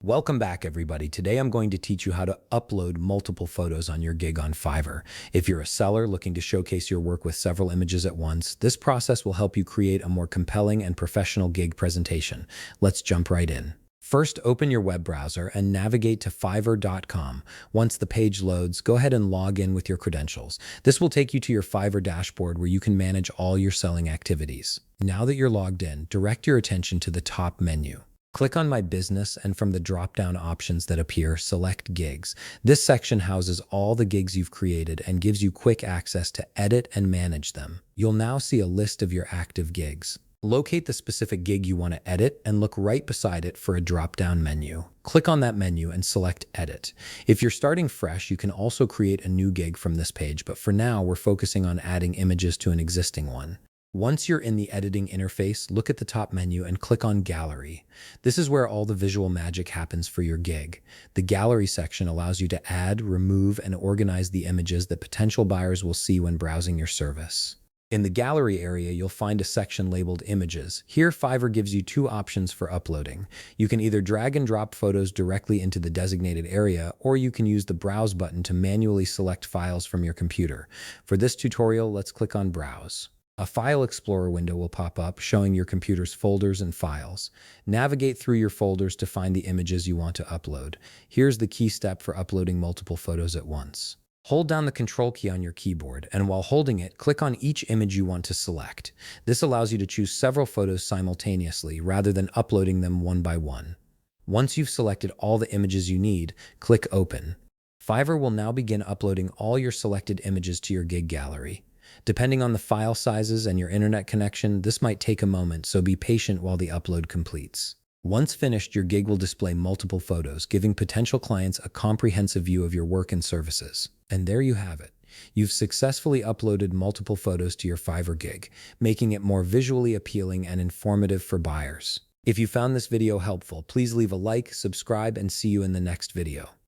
Welcome back, everybody. Today I'm going to teach you how to upload multiple photos on your gig on Fiverr. If you're a seller looking to showcase your work with several images at once, this process will help you create a more compelling and professional gig presentation. Let's jump right in. First, open your web browser and navigate to fiverr.com. Once the page loads, go ahead and log in with your credentials. This will take you to your Fiverr dashboard where you can manage all your selling activities. Now that you're logged in, direct your attention to the top menu. Click on My Business, and from the drop-down options that appear, select Gigs. This section houses all the gigs you've created and gives you quick access to edit and manage them. You'll now see a list of your active gigs. Locate the specific gig you want to edit and look right beside it for a drop-down menu. Click on that menu and select Edit. If you're starting fresh, you can also create a new gig from this page, but for now, we're focusing on adding images to an existing one. Once you're in the editing interface, look at the top menu and click on Gallery. This is where all the visual magic happens for your gig. The Gallery section allows you to add, remove, and organize the images that potential buyers will see when browsing your service. In the Gallery area, you'll find a section labeled Images. Here, Fiverr gives you two options for uploading. You can either drag and drop photos directly into the designated area, or you can use the Browse button to manually select files from your computer. For this tutorial, let's click on Browse. A File Explorer window will pop up showing your computer's folders and files. Navigate through your folders to find the images you want to upload. Here's the key step for uploading multiple photos at once. Hold down the Control key on your keyboard, and while holding it, click on each image you want to select. This allows you to choose several photos simultaneously rather than uploading them one by one. Once you've selected all the images you need, click Open. Fiverr will now begin uploading all your selected images to your gig gallery. Depending on the file sizes and your internet connection, this might take a moment, so be patient while the upload completes. Once finished, your gig will display multiple photos, giving potential clients a comprehensive view of your work and services. And there you have it. You've successfully uploaded multiple photos to your Fiverr gig, making it more visually appealing and informative for buyers. If you found this video helpful, please leave a like, subscribe, and see you in the next video.